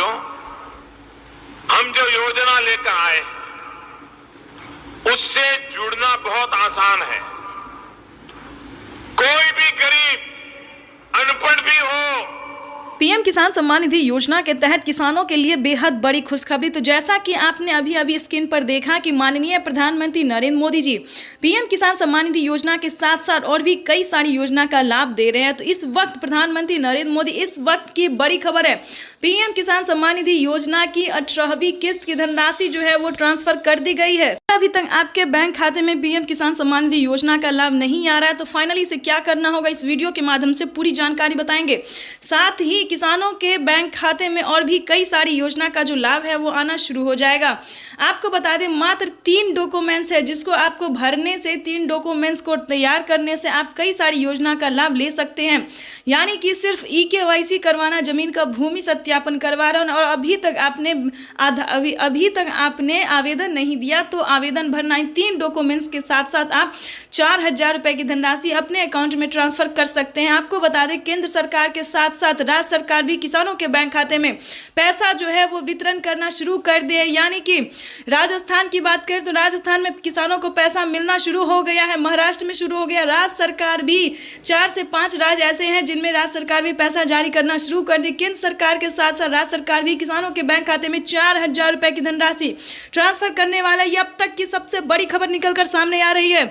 साथियों, हम जो योजना लेकर आए उससे जुड़ना बहुत आसान है। कोई भी गरीब, अनपढ़ भी हो। पीएम किसान सम्मान निधि योजना के तहत किसानों के लिए बेहद बड़ी खुशखबरी। तो जैसा कि आपने अभी स्क्रीन पर देखा कि माननीय प्रधानमंत्री नरेंद्र मोदी जी पीएम किसान सम्मान निधि योजना के साथ साथ और भी कई सारी योजना का लाभ दे रहे हैं। तो इस वक्त प्रधानमंत्री नरेंद्र मोदी, इस वक्त की बड़ी खबर है, पीएम किसान सम्मान निधि योजना की 18वीं किस्त की धनराशि जो है वो ट्रांसफर कर दी गई है। अभी तक आपके बैंक खाते में पीएम किसान सम्मान निधि योजना का लाभ नहीं आ रहा है तो फाइनली इसे क्या करना होगा, इस वीडियो के माध्यम से पूरी जानकारी बताएंगे। साथ ही किसानों के बैंक खाते में और भी कई सारी योजना का जो लाभ है वो आना शुरू हो जाएगा। आपको बता दें, मात्र 3 डॉक्यूमेंट्स है जिसको आपको भरने से, 3 डॉक्यूमेंट्स को तैयार करने से आप कई सारी योजना का लाभ ले सकते हैं। यानी कि सिर्फ EKYC करवाना, जमीन का भूमि सत्यापन करवाना, और अभी तक आपने आवेदन नहीं दिया तो आवेदन भरना। 3 डॉक्यूमेंट्स के साथ साथ आप 4000 रुपए की धनराशि अपने अकाउंट में ट्रांसफर कर सकते हैं। आपको बता दें, केंद्र सरकार के साथ साथ राज्य सरकार भी किसानों के बैंक खाते में पैसा जो है वो वितरण करना शुरू कर दिए। यानी कि राजस्थान की बात करें तो राजस्थान में किसानों को पैसा मिलना शुरू हो गया है, महाराष्ट्र में शुरू हो गया, राज्य सरकार भी 4 से 5 राज्य ऐसे हैं जिनमें राज्य सरकार भी पैसा जारी करना शुरू कर दी। केंद्र सरकार के साथ साथ राज्य सरकार भी किसानों के बैंक खाते में 4000 रुपए की धनराशि ट्रांसफर करने वाला। ये अब तक की सबसे बड़ी खबर निकलकर सामने आ रही है।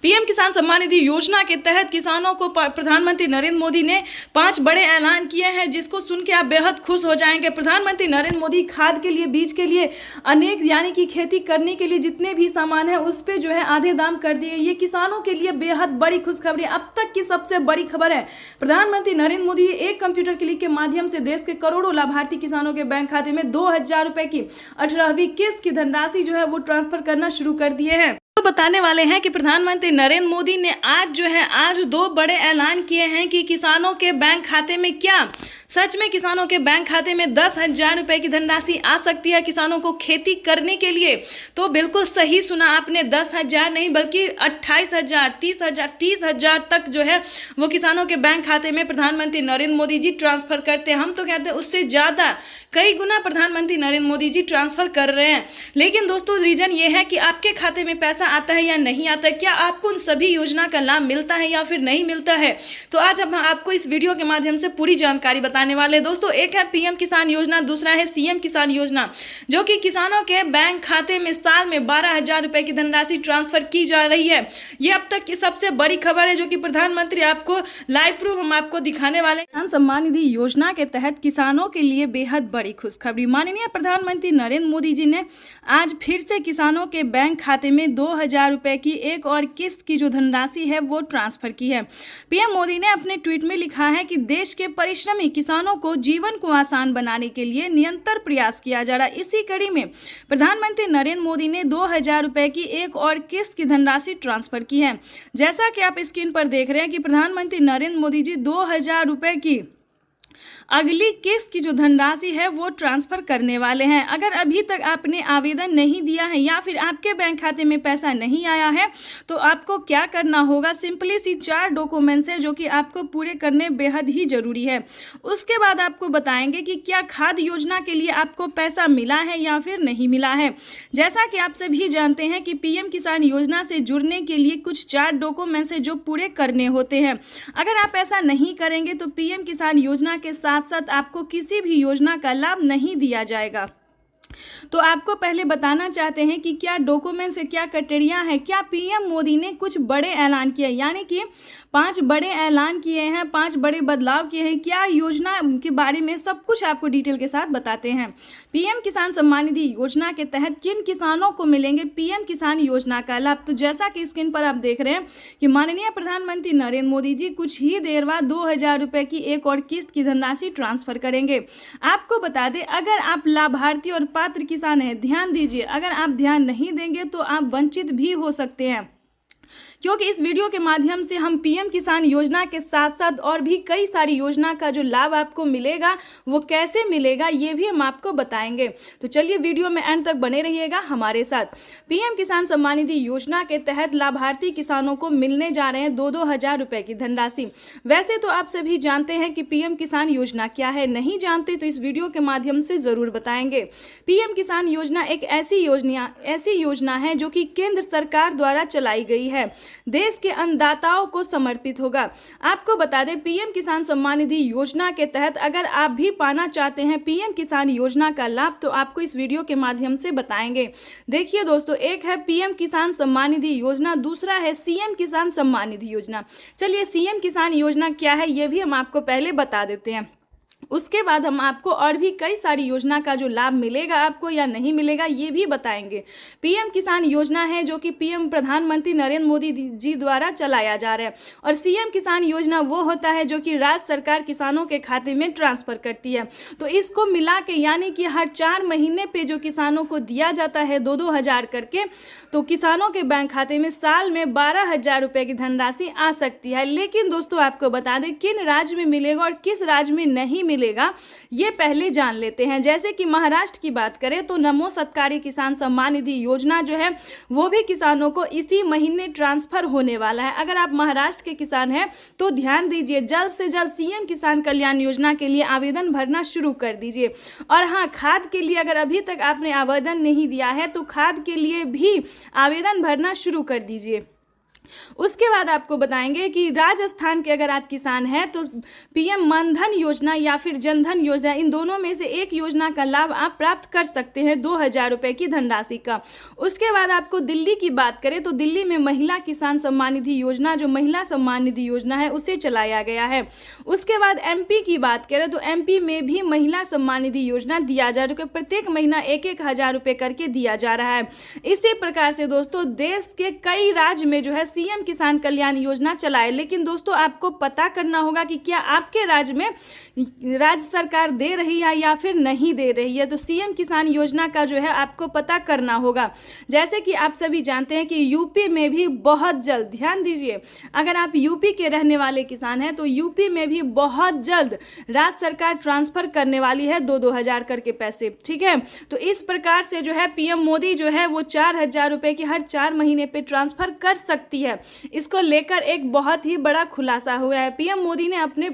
पीएम किसान सम्मान निधि योजना के तहत किसानों को प्रधानमंत्री नरेंद्र मोदी ने 5 बड़े ऐलान किए हैं जिसको सुन के आप बेहद खुश हो जाएंगे। प्रधानमंत्री नरेंद्र मोदी खाद के लिए, बीज के लिए, अनेक यानी कि खेती करने के लिए जितने भी सामान है उस पे जो है आधे दाम कर दिए। ये किसानों के लिए बेहद बड़ी खुशखबरी, अब तक की सबसे बड़ी खबर है। प्रधानमंत्री नरेंद्र मोदी एक कंप्यूटर क्लिक के माध्यम से देश के करोड़ों लाभार्थी किसानों के बैंक खाते में 2000 रुपए की 18वीं किस्त की धनराशि जो है वो ट्रांसफर करना शुरू कर दिए हैं। तो बताने वाले हैं कि प्रधानमंत्री नरेंद्र मोदी ने आज 2 बड़े ऐलान किए हैं कि किसानों के बैंक खाते में क्या सच में किसानों के बैंक खाते में 10,000 रुपए की धनराशि आ सकती है किसानों को खेती करने के लिए। तो बिल्कुल सही सुना आपने, 10,000 नहीं बल्कि 28,000, 30,000 तक जो है वो किसानों के बैंक खाते में प्रधानमंत्री नरेंद्र मोदी जी ट्रांसफर करते हैं। हम तो कहते हैं उससे ज़्यादा, कई गुना प्रधानमंत्री नरेंद्र मोदी जी ट्रांसफर कर रहे हैं। लेकिन दोस्तों, रीजन ये है कि आपके खाते में पैसा आता है या नहीं आता है, क्या आपको उन सभी योजना का लाभ मिलता है या फिर नहीं मिलता है। तो आज हम आपको इस वीडियो के माध्यम से पूरी जानकारी बताने वाले हैं। दोस्तों, एक है पीएम किसान योजना, दूसरा है सीएम किसान योजना, जो कि किसानों के बैंक खाते में साल में 12,000 रुपए की धनराशि ट्रांसफर की जा रही है। ये अब तक की सबसे बड़ी खबर है जो कि प्रधानमंत्री आपको लाइव प्रूफ हम आपको दिखाने वाले। किसान सम्मान निधि योजना के तहत किसानों के लिए बेहद बड़ी खुशखबरी। माननीय प्रधानमंत्री नरेंद्र मोदी जी ने आज फिर से किसानों के बैंक खाते में 2000 रुपए की एक और किस्त की जो धनराशि है वो ट्रांसफर की है। पीएम मोदी ने अपने ट्वीट में लिखा है कि देश के परिश्रमी किसानों को जीवन को आसान बनाने के लिए निरंतर प्रयास किया जा रहा है। इसी कड़ी में प्रधानमंत्री नरेंद्र मोदी ने 2000 रुपए की एक और किस्त की धनराशि ट्रांसफर की है। जैसा कि आप स्क्रीन पर देख रहे हैं कि प्रधानमंत्री नरेंद्र मोदी जी 2000 रुपए की अगली किस्त की जो धनराशि है वो ट्रांसफर करने वाले हैं। अगर अभी तक आपने आवेदन नहीं दिया है या फिर आपके बैंक खाते में पैसा नहीं आया है तो आपको क्या करना होगा, सिंपली सी 4 डॉक्यूमेंट्स हैं जो कि आपको पूरे करने बेहद ही जरूरी है। उसके बाद आपको बताएंगे कि क्या खाद योजना के लिए आपको पैसा मिला है या फिर नहीं मिला है। जैसा कि आप सभी जानते हैं कि पीएम किसान योजना से जुड़ने के लिए कुछ 4 डॉक्यूमेंट्स हैं जो पूरे करने होते हैं। अगर आप ऐसा नहीं करेंगे तो पीएम किसान योजना के साथ आपको किसी भी योजना का लाभ नहीं दिया जाएगा। तो आपको पहले बताना चाहते हैं कि क्या डॉक्यूमेंट्स है, क्या क्राइटेरिया है। क्या पीएम मोदी ने कुछ बड़े ऐलान किए, यानी कि 5 बड़े ऐलान किए हैं, 5 बड़े बदलाव किए हैं। क्या योजना के बारे में सब कुछ आपको डिटेल के साथ बताते हैं। पीएम किसान सम्मान निधि योजना के तहत किन किसानों को मिलेंगे पीएम किसान योजना का लाभ। तो जैसा कि स्क्रीन पर आप देख रहे हैं कि माननीय प्रधानमंत्री नरेंद्र मोदी जी कुछ ही देर बाद 2000 रुपए की एक और किस्त की धनराशि ट्रांसफर करेंगे। आपको बता दें, अगर आप लाभार्थी और पात्र किसान हैं, ध्यान दीजिए, अगर आप ध्यान नहीं देंगे तो आप वंचित भी हो सकते हैं, क्योंकि इस वीडियो के माध्यम से हम पीएम किसान योजना के साथ साथ और भी कई सारी योजना का जो लाभ आपको मिलेगा वो कैसे मिलेगा ये भी हम आपको बताएंगे। तो चलिए वीडियो में एंड तक बने रहिएगा हमारे साथ। पीएम किसान सम्मान निधि योजना के तहत लाभार्थी किसानों को मिलने जा रहे हैं 2-2 हजार रुपए की धनराशि। वैसे तो आप सभी जानते हैं कि पीएम किसान योजना क्या है, नहीं जानते तो इस वीडियो के माध्यम से जरूर बताएंगे। पीएम किसान योजना एक ऐसी योजना है जो कि केंद्र सरकार द्वारा चलाई गई है, देश के अन्नदाताओं को समर्पित होगा। आपको बता दें पीएम किसान सम्मान निधि योजना के तहत अगर आप भी पाना चाहते हैं पीएम किसान योजना का लाभ तो आपको इस वीडियो के माध्यम से बताएंगे। देखिए दोस्तों, एक है पीएम किसान सम्मान निधि योजना, दूसरा है सीएम किसान सम्मान निधि योजना। चलिए सीएम किसान योजना क्या है ये भी हम आपको पहले बता देते हैं, उसके बाद हम आपको और भी कई सारी योजना का जो लाभ मिलेगा आपको या नहीं मिलेगा ये भी बताएंगे। पीएम किसान योजना है जो कि पीएम प्रधानमंत्री नरेंद्र मोदी जी द्वारा चलाया जा रहा है, और सीएम किसान योजना वो होता है जो कि राज्य सरकार किसानों के खाते में ट्रांसफर करती है। तो इसको मिला के यानी कि हर 4 महीने पे जो किसानों को दिया जाता है 2-2 हजार करके, तो किसानों के बैंक खाते में साल में 12 हजार रुपये की धनराशि आ सकती है। लेकिन दोस्तों आपको बता दें किन राज्य में मिलेगा और किस राज्य में नहीं मिलेगा ये पहले जान लेते हैं। जैसे कि महाराष्ट्र की बात करें तो नमो सत्कारी किसान सम्मान निधि योजना जो है वो भी किसानों को इसी महीने ट्रांसफर होने वाला है। अगर आप महाराष्ट्र के किसान हैं तो ध्यान दीजिए, जल्द से जल्द सीएम किसान कल्याण योजना के लिए आवेदन भरना शुरू कर दीजिए। और हाँ, खाद के लिए अगर अभी तक आपने आवेदन नहीं दिया है तो खाद के लिए भी आवेदन भरना शुरू कर दीजिए। उसके बाद आपको बताएंगे कि राजस्थान के अगर आप किसान हैं तो पीएम मनधन योजना या फिर जनधन योजना, इन दोनों में से एक योजना का लाभ आप प्राप्त कर सकते हैं 2 हजार रुपये की धनराशि का। उसके बाद आपको दिल्ली की बात करें तो दिल्ली में महिला किसान सम्मान निधि योजना जो महिला सम्मान निधि योजना है उसे चलाया गया है। उसके बाद एमपी की बात करें तो एमपी में भी महिला सम्मान निधि योजना दिया जा रहा है, प्रत्येक महीना 1-1 हजार रुपये करके दिया जा रहा है। इसी प्रकार से दोस्तों देश के कई राज्य में जो है सीएम किसान कल्याण योजना चलाए। लेकिन दोस्तों आपको पता करना होगा कि क्या आपके राज्य में राज्य सरकार दे रही है या फिर नहीं दे रही है। तो सीएम किसान योजना का जो है आपको पता करना होगा। जैसे कि आप सभी जानते हैं कि यूपी में भी बहुत जल्द, ध्यान दीजिए, अगर आप यूपी के रहने वाले किसान हैं तो यूपी में भी बहुत जल्द राज्य सरकार ट्रांसफर करने वाली है 2-2 हजार करके पैसे, ठीक है। तो इस प्रकार से जो है पीएम मोदी जो है वो 4 हजार रुपये की हर 4 महीने पे ट्रांसफर कर सकती है। इसको लेकर एक बहुत ही बड़ा खुलासा हुआ है। पीएम मोदी ने अपने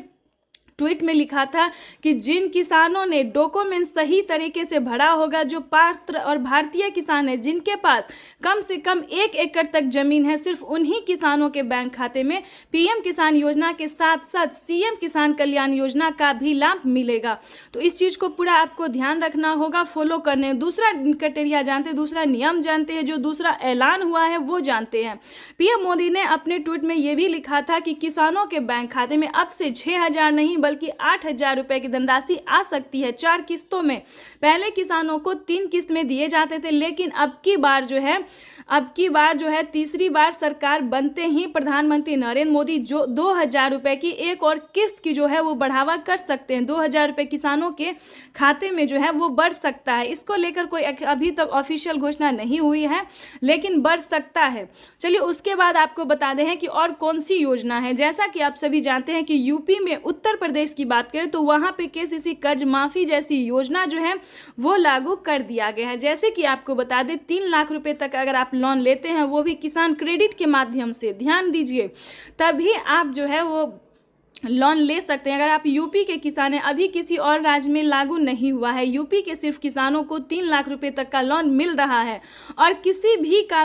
ट्वीट में लिखा था कि जिन किसानों ने डॉक्यूमेंट सही तरीके से भरा होगा, जो पात्र और भारतीय किसान हैं जिनके पास कम से कम 1 एकड़ तक जमीन है, सिर्फ उन्हीं किसानों के बैंक खाते में पीएम किसान योजना के साथ साथ सीएम किसान कल्याण योजना का भी लाभ मिलेगा। तो इस चीज़ को पूरा आपको ध्यान रखना होगा, फॉलो करने। दूसरा क्राइटेरिया जानते हैं, दूसरा नियम जानते हैं, जो दूसरा ऐलान हुआ है वो जानते हैं। पीएम मोदी ने अपने ट्वीट में ये भी लिखा था कि किसानों के बैंक खाते में अब से 6 हजार नहीं बल्कि 8 हजार रुपए की धनराशि आ सकती है 4 किस्तों में। पहले किसानों को 3 किस्त में दिए जाते थे, लेकिन अब की बार जो है तीसरी बार सरकार बनते ही प्रधानमंत्री नरेंद्र मोदी जो 2 हजार रुपए की एक और किस्त की जो है वो बढ़ावा कर सकते हैं। 2 हजार रुपये किसानों के खाते में जो है वो बढ़ सकता है। इसको लेकर कोई अभी तक ऑफिशियल घोषणा नहीं हुई है, लेकिन बढ़ सकता है। चलिए उसके बाद आपको बता दें कि और कौन सी योजना है। जैसा कि आप सभी जानते हैं कि यूपी में, उत्तर प्रदेश की बात करें तो वहां पे केसीसी कर्ज माफी जैसी योजना जो है वो लागू कर दिया गया है। जैसे कि आपको बता दें 3 लाख रुपए तक अगर आप लोन लेते हैं वो भी किसान क्रेडिट के माध्यम से, ध्यान दीजिए, तभी आप जो है वो लोन ले सकते हैं। अगर आप यूपी के किसान हैं, अभी किसी और राज्य में लागू नहीं हुआ है, यूपी के सिर्फ किसानों को 3 लाख रुपए तक का लोन मिल रहा है और किसी भी कारण